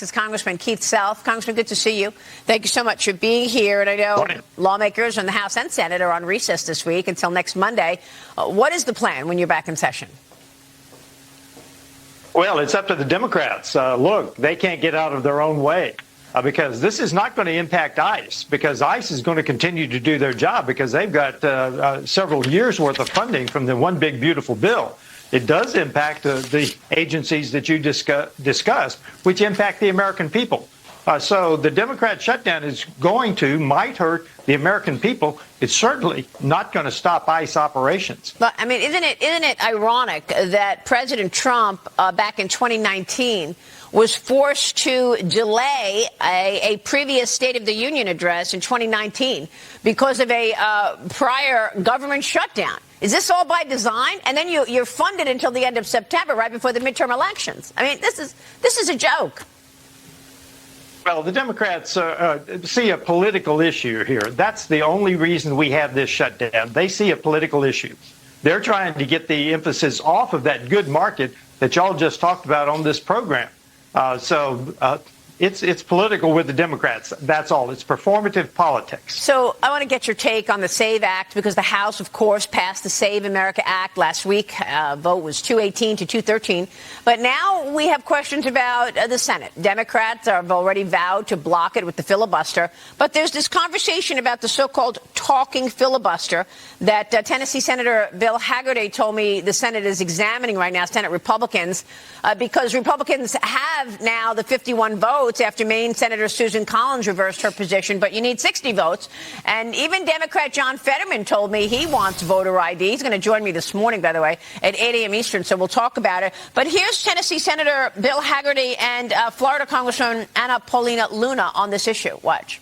Texas Congressman Keith Self. Congressman, good to see you. Thank you so much for being here. And I know lawmakers in the House and Senate are on recess this week until next Monday. What is the plan when you're back in session? Well, it's up to the Democrats. Look, they can't get out of their own way because this is not going to impact ICE, because ICE is going to continue to do their job because they've got several years worth of funding from the One Big Beautiful Bill. It does impact the agencies that you discussed, which impact the American people. So the Democrat shutdown might hurt the American people. It's certainly not going to stop ICE operations. But I mean, isn't it ironic that President Trump back in 2019 was forced to delay a previous State of the Union address in 2019 because of a prior government shutdown? Is this all by design? And then you're funded until the end of September, right before the midterm elections. I mean, this is a joke. Well, the Democrats see a political issue here. That's the only reason we have this shutdown. They see a political issue. They're trying to get the emphasis off of that good market that y'all just talked about on this program. It's political with the Democrats. That's all. It's performative politics. So I want to get your take on the SAVE Act, because the House, of course, passed the Save America Act last week. Vote was 218 to 213. But now we have questions about the Senate. Democrats have already vowed to block it with the filibuster. But there's this conversation about the so-called talking filibuster that Tennessee Senator Bill Hagerty told me the Senate is examining right now, Senate Republicans, because Republicans have now the 51 votes after Maine Senator Susan Collins reversed her position, but you need 60 votes. And even Democrat John Fetterman told me he wants voter ID. He's going to join me this morning, by the way, at 8 a.m. Eastern, so we'll talk about it. But here's Tennessee Senator Bill Hagerty and Florida Congresswoman Anna Paulina Luna on this issue. Watch.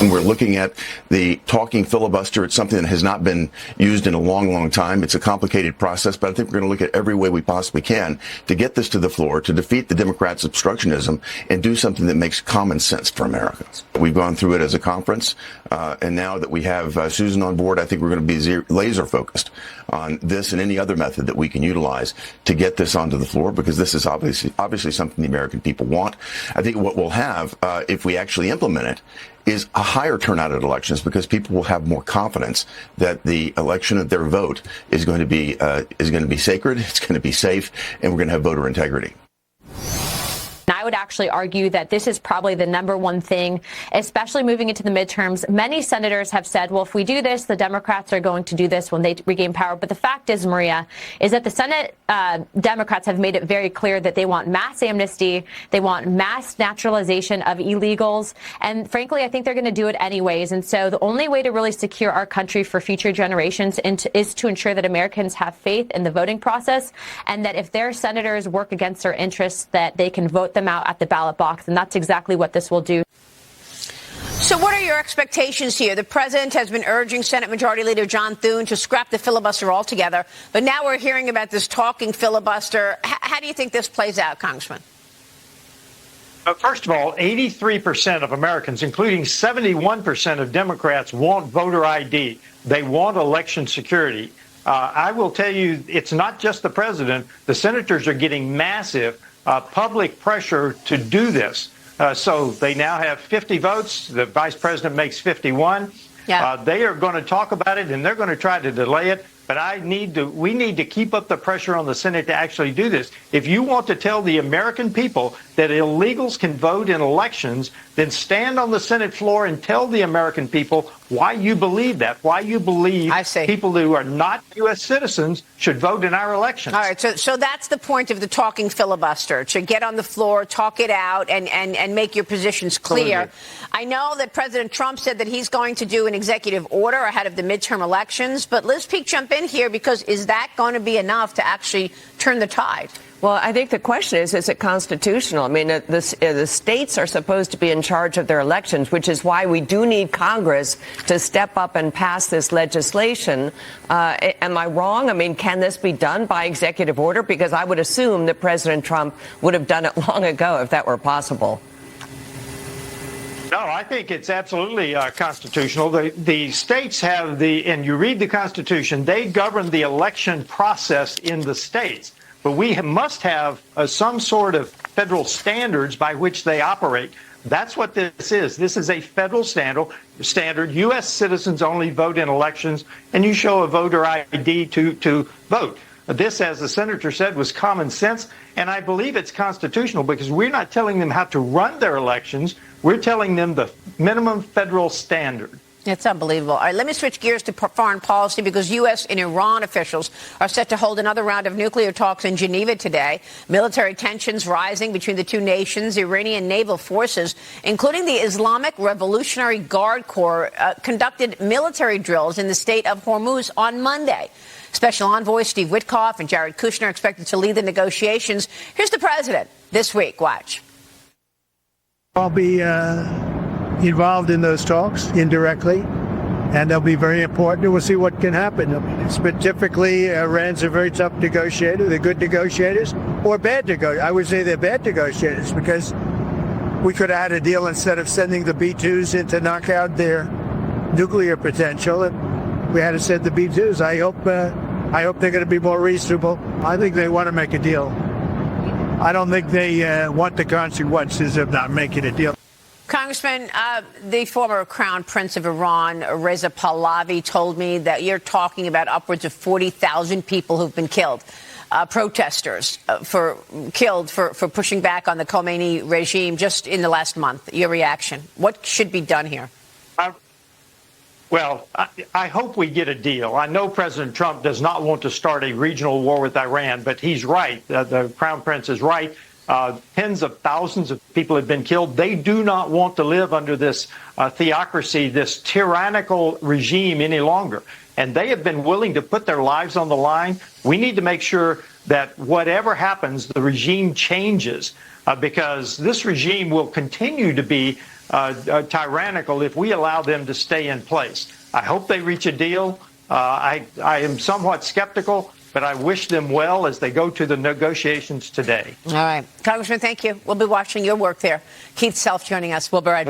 And we're looking at the talking filibuster. It's something that has not been used in a long, long time. It's a complicated process, but I think we're going to look at every way we possibly can to get this to the floor, to defeat the Democrats' obstructionism, and do something that makes common sense for Americans. We've gone through it as a conference, and now that we have Susan on board, I think we're going to be laser focused on this and any other method that we can utilize to get this onto the floor, because this is obviously something the American people want. I think what we'll have, if we actually implement it, is a higher turnout at elections, because people will have more confidence that the election of their vote is going to be sacred, it's going to be safe, and we're going to have voter integrity. I would actually argue that this is probably the number one thing, especially moving into the midterms. Many senators have said, well, if we do this, the Democrats are going to do this when they regain power. But the fact is, Maria, is that the Senate Democrats have made it very clear that they want mass amnesty. They want mass naturalization of illegals. And frankly, I think they're going to do it anyways. And so the only way to really secure our country for future generations is to ensure that Americans have faith in the voting process, and that if their senators work against their interests, that they can vote them out at the ballot box. And that's exactly what this will do. So what are your expectations here? The president has been urging Senate Majority Leader John Thune to scrap the filibuster altogether. But now we're hearing about this talking filibuster. How do you think this plays out, Congressman? First of all, 83% of Americans, including 71% of Democrats, want voter ID. They want election security. I will tell you, it's not just the president. The senators are getting massive public pressure to do this. So they now have 50 votes. The vice president makes 51. Yeah. They are going to talk about it, and they're going to try to delay it. But we need to keep up the pressure on the Senate to actually do this. If you want to tell the American people that illegals can vote in elections, then stand on the Senate floor and tell the American people why you believe that, why you believe people who are not U.S. citizens should vote in our elections. All right, so that's the point of the talking filibuster, to get on the floor, talk it out, and make your positions clear. Absolutely. I know that President Trump said that he's going to do an executive order ahead of the midterm elections, but Liz Peek, jump in here, because is that going to be enough to actually turn the tide? Well, I think the question is it constitutional? I mean, the states are supposed to be in charge of their elections, which is why we do need Congress to step up and pass this legislation. Am I wrong? I mean, can this be done by executive order? Because I would assume that President Trump would have done it long ago if that were possible. No, I think it's absolutely constitutional. The states have and you read the Constitution, they govern the election process in the states. but we must have some sort of federal standards by which they operate. That's what this is. This is a federal standard. U.S. citizens only vote in elections, and you show a voter ID to vote. This, as the senator said, was common sense, and I believe it's constitutional because we're not telling them how to run their elections. We're telling them the minimum federal standard. It's unbelievable. All right, let me switch gears to foreign policy because U.S. and Iran officials are set to hold another round of nuclear talks in Geneva today. Military tensions rising between the two nations. Iranian naval forces, including the Islamic Revolutionary Guard Corps, conducted military drills in the state of Hormuz on Monday. Special Envoy Steve Witkoff and Jared Kushner are expected to lead the negotiations. Here's the president this week. Watch. I'll be involved in those talks indirectly, and they'll be very important. We'll see what can happen. But typically, Iran's a very tough negotiator. They're good negotiators or bad negotiators. I would say they're bad negotiators because we could have had a deal instead of sending the B-2s in to knock out their nuclear potential, and we had to send the B-2s. I hope they're going to be more reasonable. I think they want to make a deal. I don't think they want the consequences of not making a deal. Congressman, the former Crown Prince of Iran, Reza Pahlavi, told me that you're talking about upwards of 40,000 people who've been killed, protesters for pushing back on the Khomeini regime just in the last month. Your reaction? What should be done here? Well, I hope we get a deal. I know President Trump does not want to start a regional war with Iran, but he's right. The Crown Prince is right. Tens of thousands of people have been killed. They do not want to live under this theocracy, this tyrannical regime any longer. And they have been willing to put their lives on the line. We need to make sure that whatever happens, the regime changes because this regime will continue to be tyrannical if we allow them to stay in place. I hope they reach a deal. I am somewhat skeptical, but I wish them well as they go to the negotiations today. All right. Congressman, thank you. We'll be watching your work there. Keith Self joining us. We'll be right back.